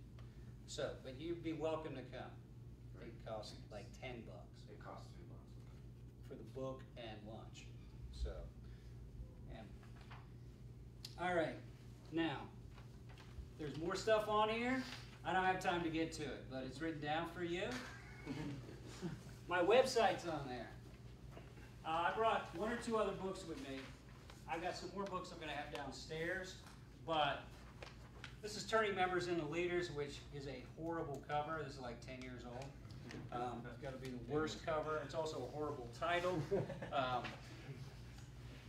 so, but you'd be welcome to come. It costs like $10 It costs $10. for the book and lunch. So, and all right, now there's more stuff on here. I don't have time to get to it, but it's written down for you. My website's on there. I brought 1 or 2 other books with me. I've got some more books I'm going to have downstairs, but this is Turning Members into Leaders, which is a horrible cover. This is like 10 years old. It's got to be the worst cover. It's also a horrible title.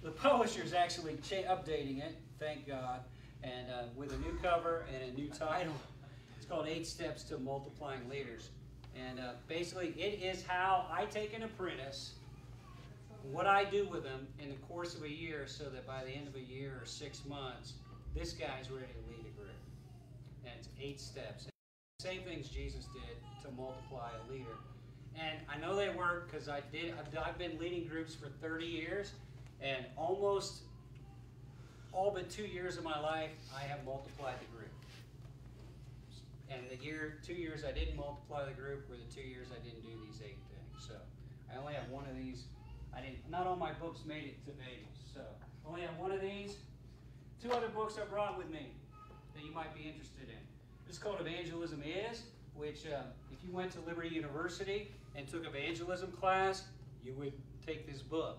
The publisher's actually updating it, thank God, and with a new cover and a new title. It's called 8 Steps to Multiplying Leaders. And basically, it is how I take an apprentice, what I do with them in the course of a year, so that by the end of a year or 6 months, this guy's ready to lead a group. And it's 8 steps. Same things Jesus did to multiply a leader. And I know they work because I've been leading groups for 30 years, and almost all but 2 years of my life, I have multiplied the group. And the 2 years I didn't multiply the group were the 2 years I didn't do these 8 things. So I only have one of these. Not all my books made it to Vegas. So I only have one of these. 2 other books I brought with me that you might be interested in. This is called Evangelism Is, which if you went to Liberty University and took evangelism class, you would take this book.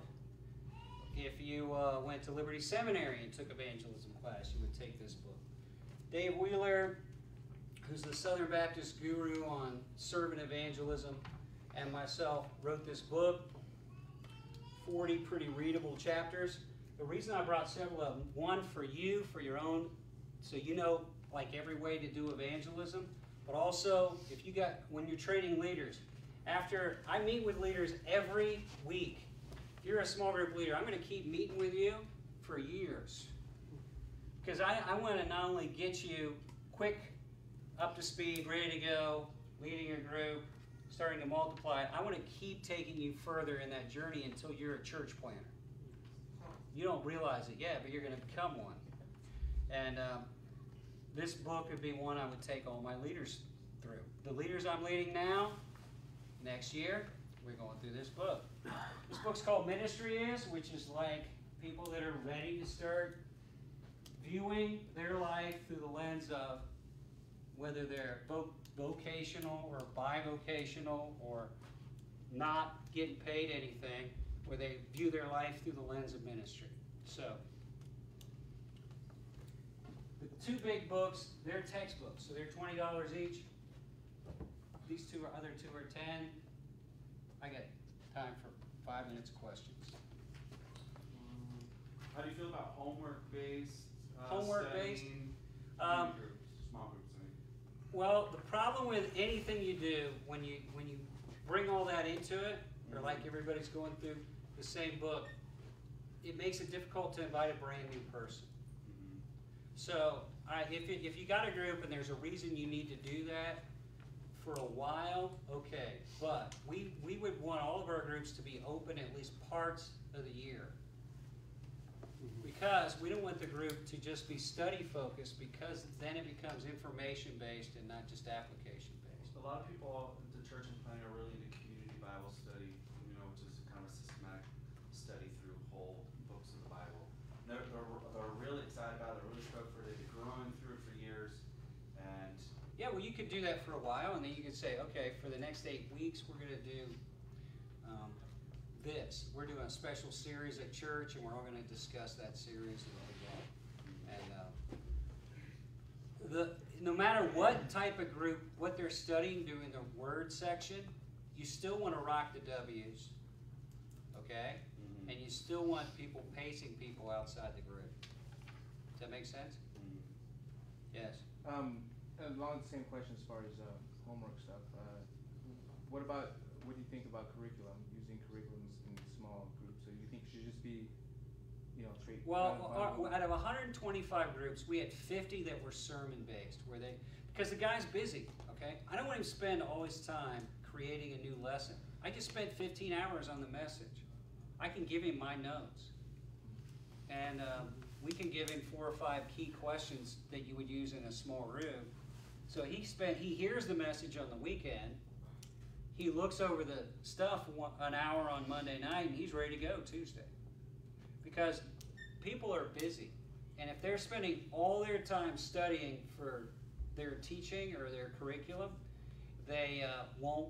If you went to Liberty Seminary and took evangelism class, you would take this book. Dave Wheeler, who's the Southern Baptist guru on servant evangelism, and myself wrote this book, 40 pretty readable chapters. The reason I brought several of them, one for you, for your own, so you know like every way to do evangelism, but also if you got, when you're training leaders, after I meet with leaders every week. If you're a small group leader, I'm going to keep meeting with you for years. Because I want to not only get you quick, up to speed, ready to go, leading a group, starting to multiply, I want to keep taking you further in that journey until you're a church planner. You don't realize it yet, but you're going to become one. And this book would be one I would take all my leaders through. The leaders I'm leading now, next year, we're going through this book. This book's called Ministry Is, which is like people that are ready to start viewing their life through the lens of whether they're vocational or bivocational or not getting paid anything, where they view their life through the lens of ministry. So, the 2 big books, they're textbooks, so they're $20 each. These other two are 10. I got time for 5 minutes of questions. How do you feel about homework-based Homework-based? studying? Um, Small groups, I mean. Well, the problem with anything you do when you bring all that into it, or like everybody's going through the same book, it makes it difficult to invite a brand new person. Mm-hmm. So if you got a group and there's a reason you need to do that for a while, okay. But we would want all of our groups to be open at least parts of the year. Because we don't want the group to just be study focused, because then it becomes information based and not just application based. A lot of people at the church and planning are really into community Bible study, which is kind of a systematic study through whole books of the Bible. And they're really excited about it, they're really stoked for it, they've been growing through it for years. And yeah, well, you could do that for a while, and then you could say, okay, for the next 8 weeks, we're going to do this. We're doing a special series at church, and we're all going to discuss that series. And no matter what type of group, what they're studying, doing the word section, you still want to rock the W's, okay? Mm-hmm. And you still want people pacing people outside the group. Does that make sense? Mm-hmm. Yes. Along the same question as far as homework stuff, what do you think about curriculum, using curriculums in small groups? So you think it should just be, straight? Well, out of 125 groups, we had 50 that were sermon-based, because the guy's busy, okay? I don't want him to spend all his time creating a new lesson. I just spent 15 hours on the message. I can give him my notes. And we can give him 4 or 5 key questions that you would use in a small room. So he hears the message on the weekend, he looks over the stuff an hour on Monday night, and he's ready to go Tuesday. Because people are busy. And if they're spending all their time studying for their teaching or their curriculum, they won't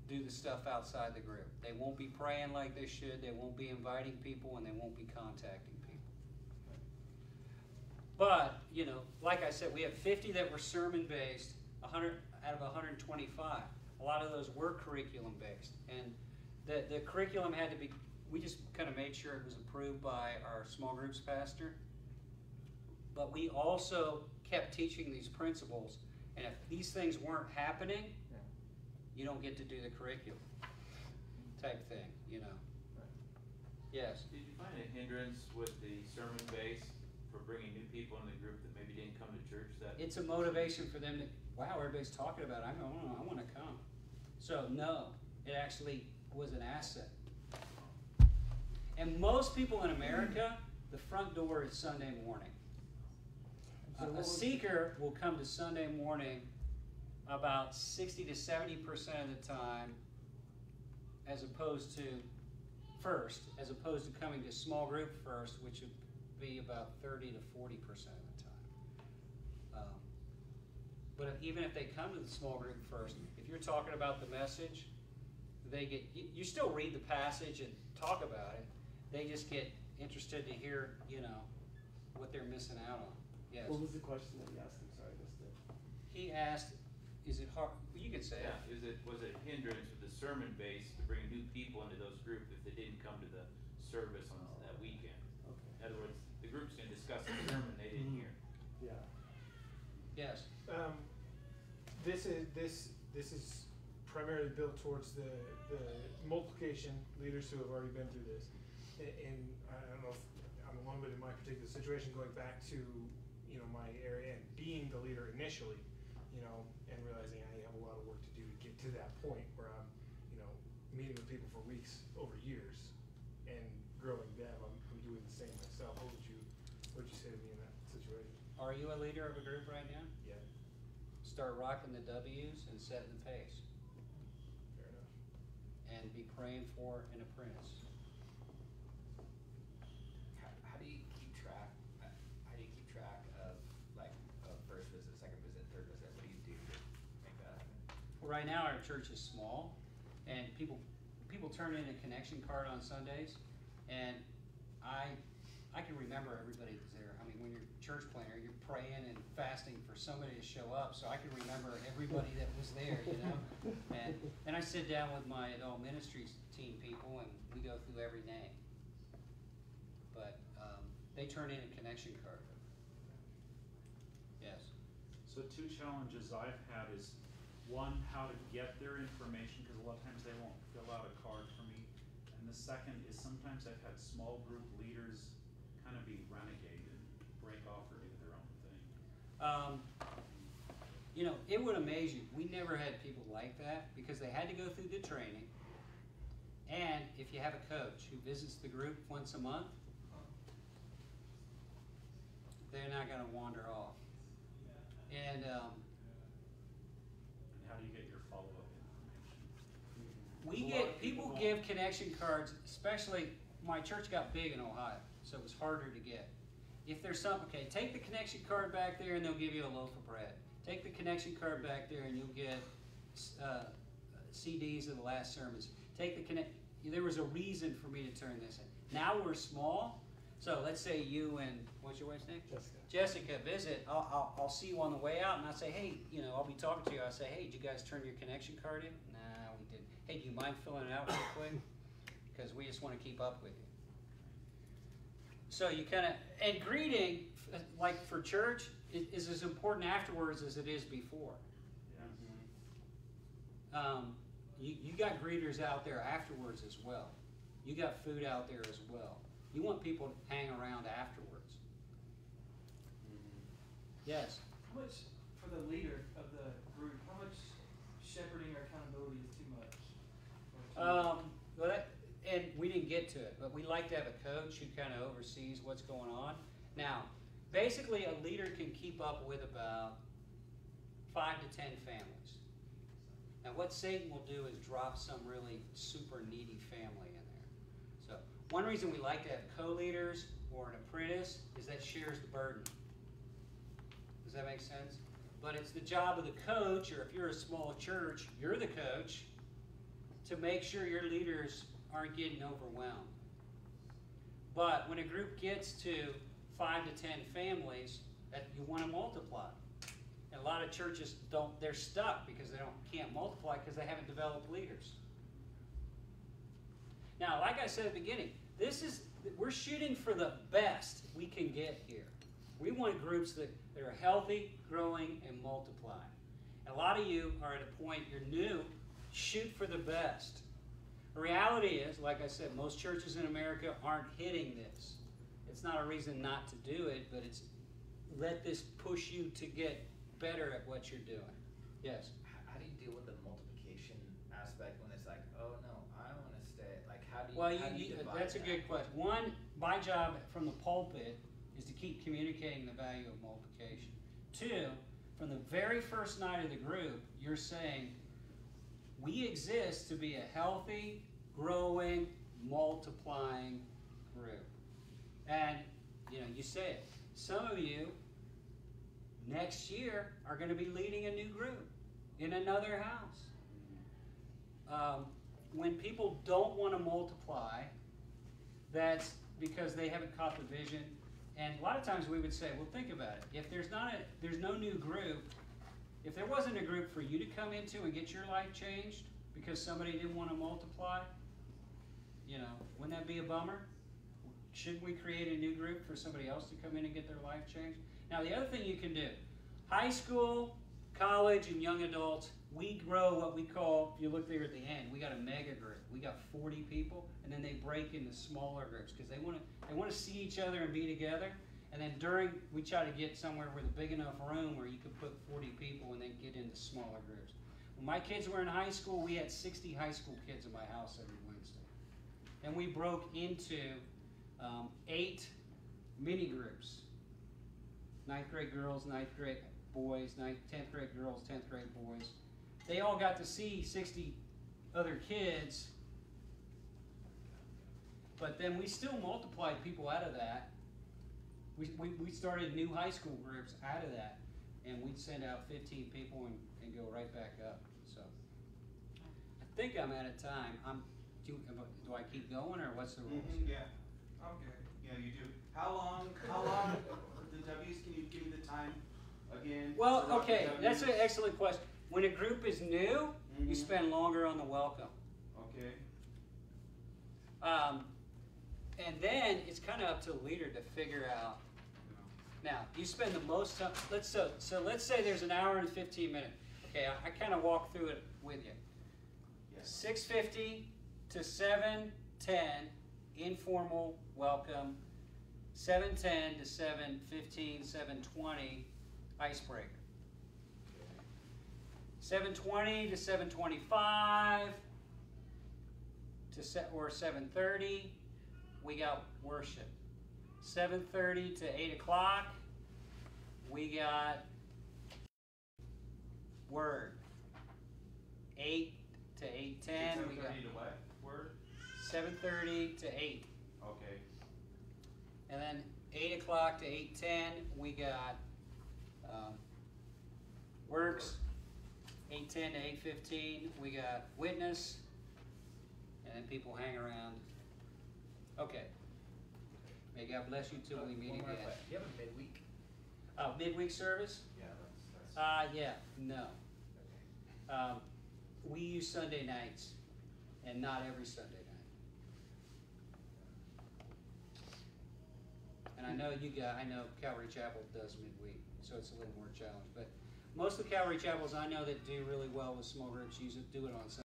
do the stuff outside the group. They won't be praying like they should, they won't be inviting people, and they won't be contacting people. But, like I said, we have 50 that were sermon-based, 100 out of 125. A lot of those were curriculum-based. And the curriculum had to be, we just kind of made sure it was approved by our small groups pastor. But we also kept teaching these principles. And if these things weren't happening, you don't get to do the curriculum type thing, Yes? Did you find a hindrance with the sermon base for bringing new people into the group that maybe didn't come to church? It's a motivation for them to, wow, everybody's talking about it. I want to come. So no, it actually was an asset. And most people in America, the front door is Sunday morning. A seeker will come to Sunday morning about 60 to 70% of the time, as opposed to coming to small group first, which would be about 30 to 40% of the time. But even if they come to the small group first, if you're talking about the message, you still read the passage and talk about it. They just get interested to hear, what they're missing out on. Yes. What was the question that he asked? I'm sorry, I missed it. He asked, "Is it hard?" Well, you can say Yeah, it. was it a hindrance with the sermon base to bring new people into those groups if they didn't come to the service on that weekend? Okay. In other words, the group's gonna discuss the sermon they didn't hear. Yeah. Yes. This is primarily built towards the multiplication leaders who have already been through this. And I don't know if I'm alone, but in my particular situation, going back to my area and being the leader initially, and realizing I have a lot of work to do to get to that point where I'm, meeting with people for weeks over years and growing them. I'm doing the same myself. What would you say to me in that situation? Are you a leader of a group right now? Yeah, Start rocking the W's and setting the pace, fair enough. and be praying for an apprentice. How do you keep track? How do you keep track of first visit, second visit, third visit? What do you do to make that happen? Right now, our church is small, and people turn in a connection card on Sundays, and I can remember everybody that's there. I mean, when you're church planner, you're praying and fasting for somebody to show up, so I can remember everybody that was there, And then I sit down with my adult ministries team people, and we go through every name. But they turn in a connection card. Yes. So 2 challenges I've had is, one, how to get their information, because a lot of times they won't fill out a card for me. And the second is sometimes I've had small group leaders kind of be renegade and break off or do their own thing. It would amaze you. We never had people like that because they had to go through the training. And if you have a coach who visits the group once a month, they're not going to wander off. And And how do you get your follow-up information? people give connection cards, especially my church got big in Ohio, so it was harder to get. If there's something, okay, take the connection card back there and they'll give you a loaf of bread. Take the connection card back there and you'll get CDs of the last sermons. There was a reason for me to turn this in. Now we're small, so let's say you and, what's your wife's name? Jessica visit. I'll see you on the way out and I'll say, hey, I'll be talking to you. I'll say, hey, did you guys turn your connection card in? Nah, we didn't. Hey, do you mind filling it out real quick? Because we just want to keep up with you. So you and greeting, like for church, is as important afterwards as it is before. Yeah. You got greeters out there afterwards as well. You got food out there as well. You want people to hang around afterwards. Yes? How much, for the leader of the group, how much shepherding or accountability is too much? And we didn't get to it, but we like to have a coach who kind of oversees what's going on. Now, basically a leader can keep up with about 5 to 10 families. Now what Satan will do is drop some really super needy family in there. So one reason we like to have co-leaders or an apprentice is that shares the burden. Does that make sense? But it's the job of the coach, or if you're a small church, you're the coach, to make sure your leaders aren't getting overwhelmed. But when a group gets to 5 to 10 families, that you want to multiply. And a lot of churches they're stuck because they can't multiply because they haven't developed leaders. Now, like I said at the beginning, we're shooting for the best we can get here. We want groups that are healthy, growing, and multiplying. And a lot of you are at a point, you're new, shoot for the best. The reality is, like I said, most churches in America aren't hitting this. It's not a reason not to do it, but it's let this push you to get better at what you're doing. Yes? How do you deal with the multiplication aspect when it's like, oh no, I want to stay? Like, how do you, Well, how do you divide that's a that? good question. One, my job from the pulpit is to keep communicating the value of multiplication. 2, from the very first night of the group, you're saying, we exist to be a healthy, growing, multiplying group. And, you know, you say it. Some of you, next year, are going to be leading a new group in another house. When people don't want to multiply, that's because they haven't caught the vision. And a lot of times we would say, well, think about it. If there's no new group, if there wasn't a group for you to come into and get your life changed because somebody didn't want to multiply, you know, wouldn't that be a bummer? Shouldn't we create a new group for somebody else to come in and get their life changed? Now, the other thing you can do, high school, college, and young adults, we grow what we call, if you look there at the end, we got a mega group. We got 40 people, and then they break into smaller groups because they want to see each other and be together. And then we try to get somewhere with a big enough room where you could put 40 people and then get into smaller groups. When my kids were in high school, we had 60 high school kids in my house every Wednesday. And we broke into 8 mini groups. 9th grade girls, 9th grade boys, 10th grade girls, 10th grade boys. They all got to see 60 other kids, but then we still multiplied people out of that. We started new high school groups out of that, and we'd send out 15 people and go right back up. So I think I'm out of time. Do I keep going, or what's the rules? Yeah. Okay. Yeah, you do. How long, the W's, can you give me the time again? Well, So okay, the that's an Ws. excellent question. When a group is new, you spend longer on the welcome. Okay. And then it's kind of up to the leader to figure out. Now, you spend the most time. So let's say there's an hour and 15 minutes. Okay, I kind of walk through it with you. Yes. 6:50 to 7:10, informal welcome. 7:10 to 7:15, 7:20, icebreaker. 7:20 to 7:25 or 7:30, we got worship. 7:30 to 8 o'clock, we got word. 8 to 8:10, we got 7:30 to what? Word? 7:30 to 8. Okay. And then 8 o'clock to 8:10, we got works. 8:10 to 8:15, we got witness. And then people hang around. Okay. May God bless you till we meet One more again. question. Do you have a midweek? Midweek service? Yeah, that's. Yeah, no. Okay. We use Sunday nights, and not every Sunday night. And I know Calvary Chapel does midweek, so it's a little more challenge. But most of the Calvary Chapels I know that do really well with small groups do it on Sunday.